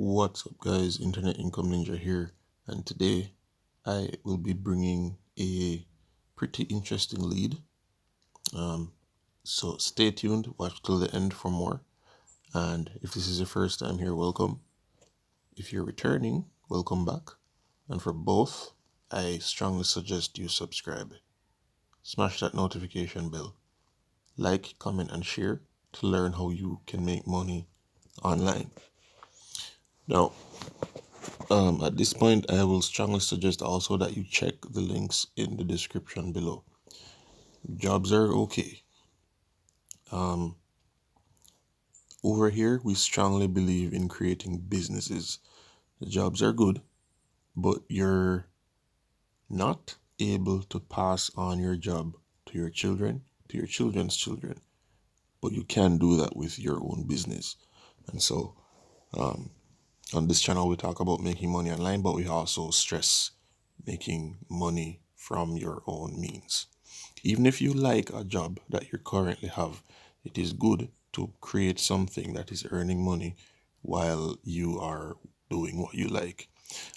What's up, guys? Internet Income Ninja here, and today I will be bringing a pretty interesting lead. So stay tuned, watch till the end for more. And if this is your first time here, welcome. If you're returning, welcome back. And for both, I strongly suggest you subscribe. Smash that notification bell, like, comment, and share to learn how you can make money online. Now, at this point, I will strongly suggest also that you check the links in the description below. Jobs are okay. Over here, we strongly believe in creating businesses. The jobs are good, but you're not able to pass on your job to your children, to your children's children, but you can do that with your own business. And so, on this channel, we talk about making money online, but we also stress making money from your own means. Even if you like a job that you currently have, it is good to create something that is earning money while you are doing what you like.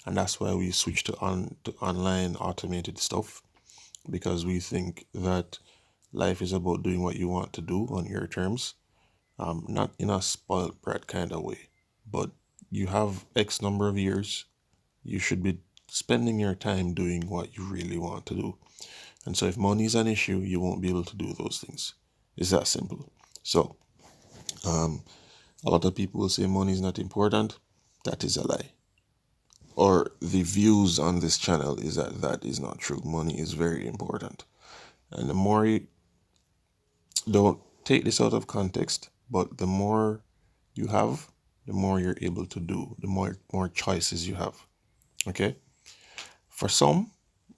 And that's why we switch to online automated stuff, because we think that life is about doing what you want to do on your terms, not in a spoiled brat kind of way, but you have X number of years, you should be spending your time doing what you really want to do. And so if money is an issue, you won't be able to do those things. It's that simple. So a lot of people will say money is not important. That is a lie. Or the views on this channel is that is not true. Money is very important. And the more you don't take this out of context, but the more you have, the more you're able to do, the more choices you have. Okay? For some,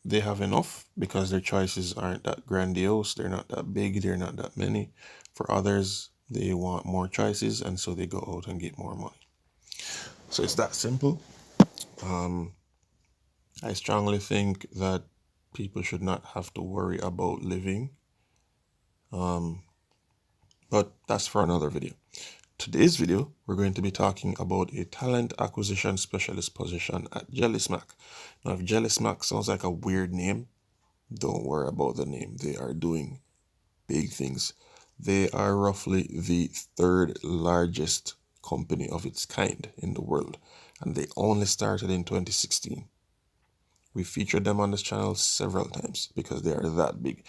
they have enough because their choices aren't that grandiose, they're not that big, they're not that many. For others, they want more choices, and so they go out and get more money. So it's that simple. I strongly think that people should not have to worry about living, but that's for another video. Today's video, we're going to be talking about a talent acquisition specialist position at JellySmack. Now, if JellySmack sounds like a weird name, don't worry about the name. They are doing big things. They are roughly the third largest company of its kind in the world, and they only started in 2016. We featured them on this channel several times because they are that big,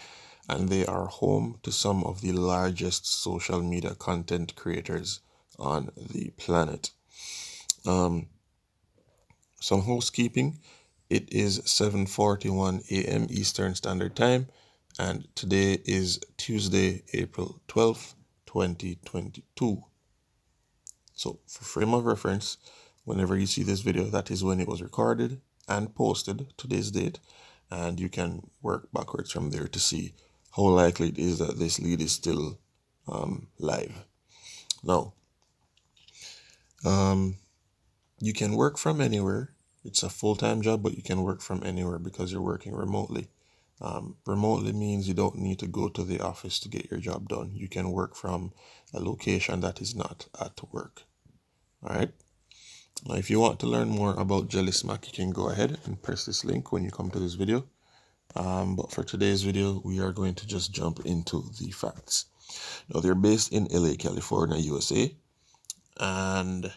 and they are home to some of the largest social media content creators on the planet. Some housekeeping. It is 7:41 a.m. Eastern Standard Time, and today is Tuesday, April 12th, 2022. So for frame of reference, whenever you see this video, that is when it was recorded and posted, today's date, and you can work backwards from there to see how likely it is that this lead is still live. Now, you can work from anywhere. It's a full-time job, but you can work from anywhere because you're working remotely. Remotely means you don't need to go to the office to get your job done. You can work from a location that is not at work. All right. Now, if you want to learn more about JellySmack, you can go ahead and press this link when you come to this video. But for today's video, we are going to just jump into the facts. Now, they're based in LA, California, USA. And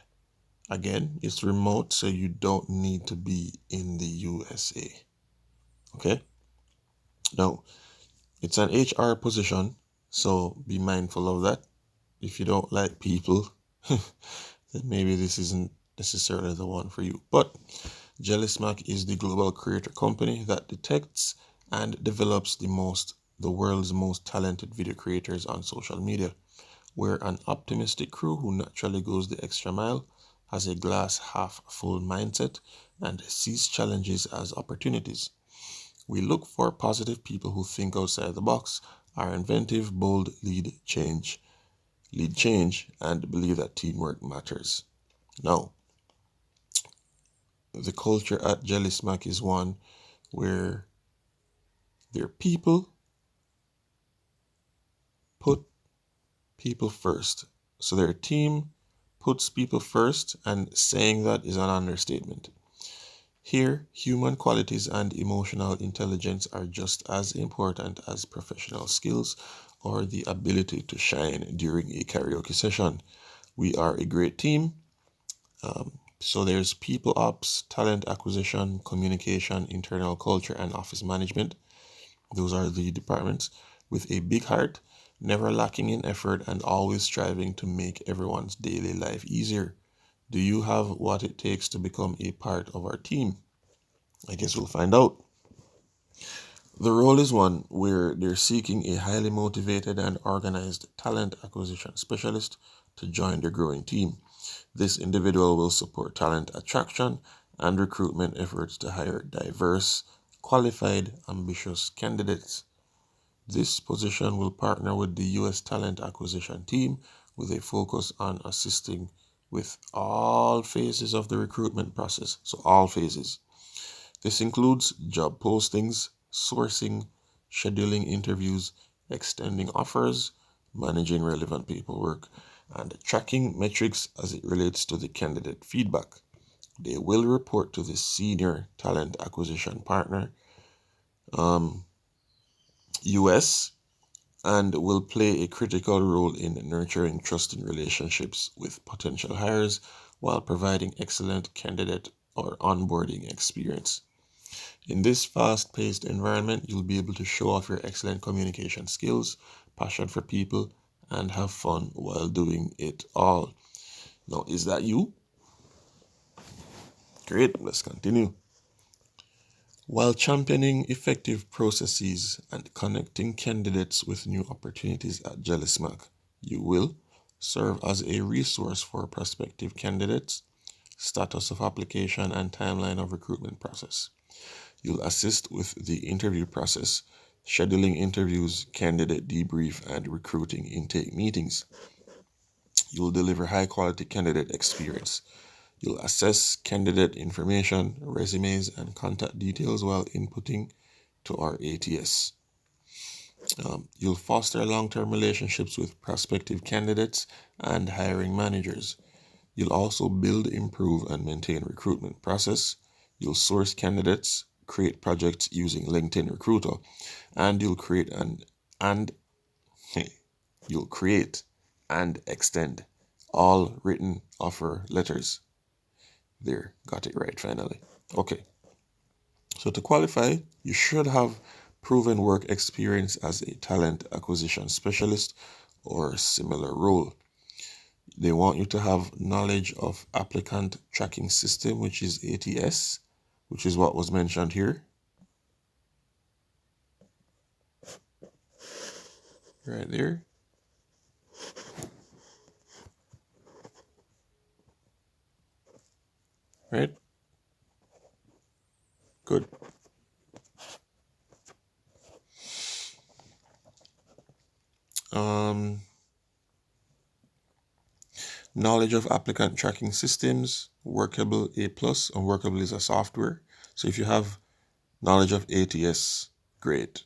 again, it's remote, so you don't need to be in the USA. Okay? Now, it's an HR position, so be mindful of that. If you don't like people, then maybe this isn't necessarily the one for you. But JellySmack is the global creator company that detects and develops the world's most talented video creators on social media. We're an optimistic crew who naturally goes the extra mile, has a glass half full mindset, and sees challenges as opportunities. We look for positive people who think outside the box, are inventive, bold, lead change, and believe that teamwork matters. Now, the culture at JellySmack is one where their people put people first. So their team puts people first, and saying that is an understatement. Here, human qualities and emotional intelligence are just as important as professional skills or the ability to shine during a karaoke session. We are a great team. So there's people ops, talent acquisition, communication, internal culture, and office management. Those are the departments with a big heart, never lacking in effort, and always striving to make everyone's daily life easier. Do you have what it takes to become a part of our team? I guess we'll find out. The role is one where they're seeking a highly motivated and organized talent acquisition specialist to join their growing team. This individual will support talent attraction and recruitment efforts to hire diverse, qualified, ambitious candidates. This position will partner with the U.S. talent acquisition team with a focus on assisting with all phases of the recruitment process. So, all phases. This includes job postings, sourcing, scheduling interviews, extending offers, managing relevant paperwork, and tracking metrics as it relates to the candidate feedback. They will report to the senior talent acquisition partner, US, and will play a critical role in nurturing trusting relationships with potential hires while providing excellent candidate or onboarding experience. In this fast paced environment, you'll be able to show off your excellent communication skills, passion for people, and have fun while doing it all. Now, is that you? Great, let's continue. While championing effective processes and connecting candidates with new opportunities at JellySmack, you will serve as a resource for prospective candidates, status of application, and timeline of recruitment process. You'll assist with the interview process, scheduling interviews, candidate debrief, and recruiting intake meetings. You'll deliver high quality candidate experience. You'll assess candidate information, resumes, and contact details while inputting to our ATS. You'll foster long-term relationships with prospective candidates and hiring managers. You'll also build, improve, and maintain recruitment process. You'll source candidates, create projects using LinkedIn Recruiter, and and you'll create and extend all written offer letters. There, got it right finally. Okay, so to qualify, you should have proven work experience as a talent acquisition specialist or similar role. They want you to have knowledge of applicant tracking system, which is ATS, which is what was mentioned here. Right there. Right? Good. Um, Knowledge of applicant tracking systems, Workable A plus, and Workable is a software. So if you have knowledge of ATS, great.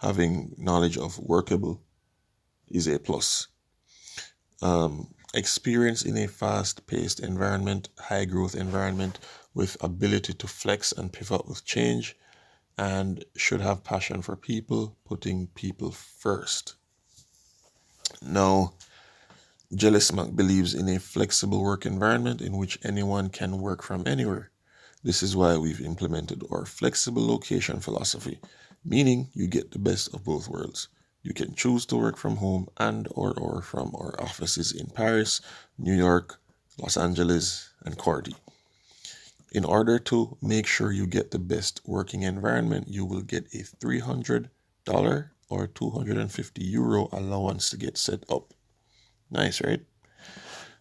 Having knowledge of Workable is A plus. Experience in a fast-paced environment, high-growth environment with ability to flex and pivot with change, and should have passion for people, putting people first. Now, JellySmack believes in a flexible work environment in which anyone can work from anywhere. This is why we've implemented our flexible location philosophy, meaning you get the best of both worlds. You can choose to work from home and or from our offices in Paris, New York, Los Angeles, and Cordy. In order to make sure you get the best working environment, you will get a $300 or €250 allowance to get set up. Nice, right?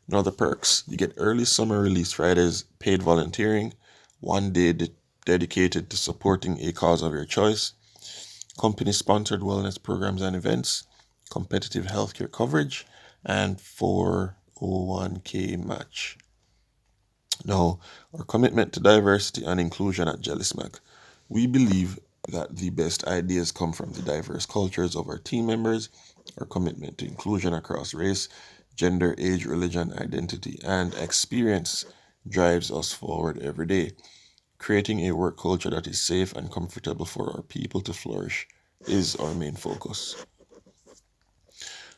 Now the perks. You get early summer release Fridays, paid volunteering, one day dedicated to supporting a cause of your choice, company-sponsored wellness programs and events, competitive healthcare coverage, and 401k match. Now, our commitment to diversity and inclusion at JellySmack. We believe that the best ideas come from the diverse cultures of our team members. Our commitment to inclusion across race, Gender, age, religion, identity, and experience drives us forward every day. Creating a work culture that is safe and comfortable for our people to flourish is our main focus.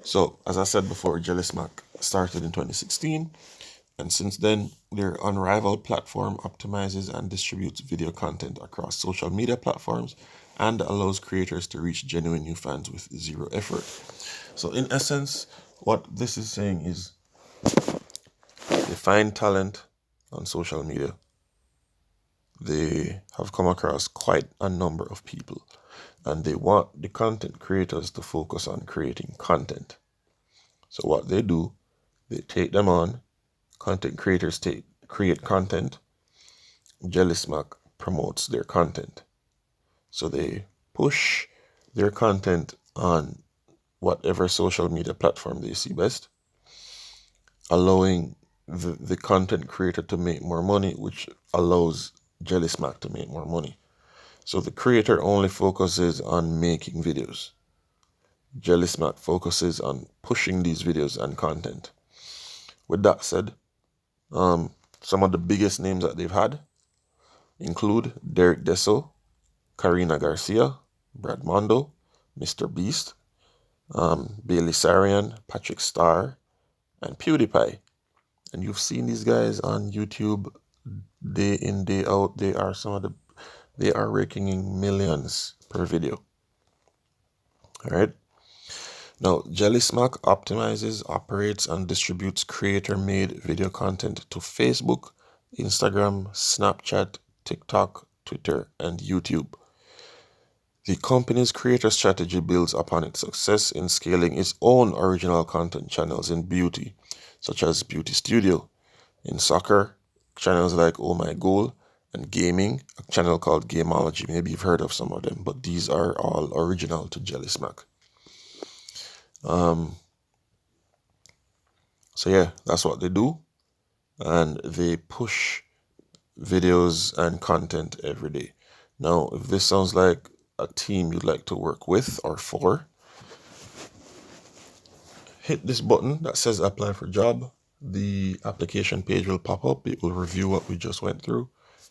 So, as I said before, JellySmack started in 2016, and since then, their unrivaled platform optimizes and distributes video content across social media platforms and allows creators to reach genuine new fans with zero effort. So, in essence, what this is saying is they find talent on social media. They have come across quite a number of people, and they want the content creators to focus on creating content. So what they do, they take them on, content creators create content, JellySmack promotes their content. So they push their content on whatever social media platform they see best, allowing the content creator to make more money, which allows JellySmack to make more money. So the creator only focuses on making videos. JellySmack focuses on pushing these videos and content. With that said, some of the biggest names that they've had include Derek Desso, Karina Garcia, Brad Mondo, Mr. Beast, Bailey Sarian, Patrick Starr, and PewDiePie. And you've seen these guys on YouTube day in, day out. They are raking in millions per video. All right. Now, JellySmack optimizes, operates, and distributes creator-made video content to Facebook, Instagram, Snapchat, TikTok, Twitter, and YouTube. The company's creator strategy builds upon its success in scaling its own original content channels in beauty, such as Beauty Studio, in soccer, channels like Oh My Goal, and gaming, a channel called Gameology. Maybe you've heard of some of them, but these are all original to JellySmack. So yeah, that's what they do, and they push videos and content every day. Now, if this sounds like a team you'd like to work with or for, hit this button that says apply for job. The application page will pop up. It will review what we just went through.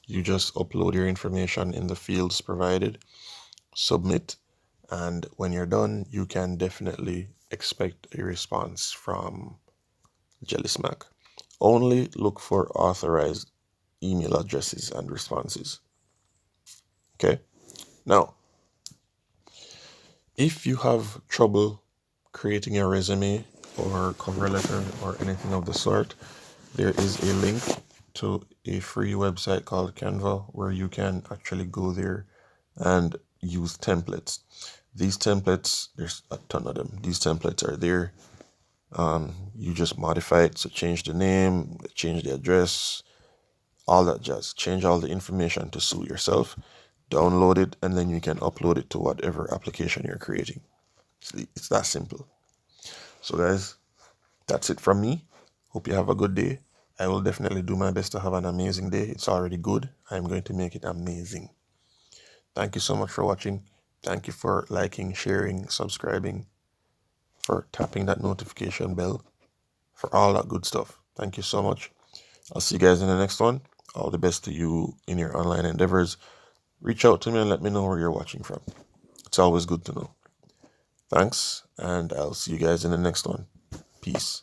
You just upload your information in the fields provided, submit, and when you're done, you can definitely expect a response from JellySmack. Only look for authorized email addresses and responses. Okay? Now, if you have trouble creating a resume or cover letter or anything of the sort, there is a link to a free website called Canva where you can actually go there and use templates. These templates, there's a ton of them. These templates are there. You just modify it, so change the name, change the address, all that jazz. Change all the information to suit yourself, download it, and then you can upload it to whatever application you're creating. It's that simple. So guys, that's it from me. Hope you have a good day. I will definitely do my best to have an amazing day. It's already good. I'm going to make it amazing. Thank you so much for watching. Thank you for liking, sharing, subscribing, for tapping that notification bell, for all that good stuff. Thank you so much. I'll see you guys in the next one. All the best to you in your online endeavors. Reach out to me and let me know where you're watching from. It's always good to know. Thanks, and I'll see you guys in the next one. Peace.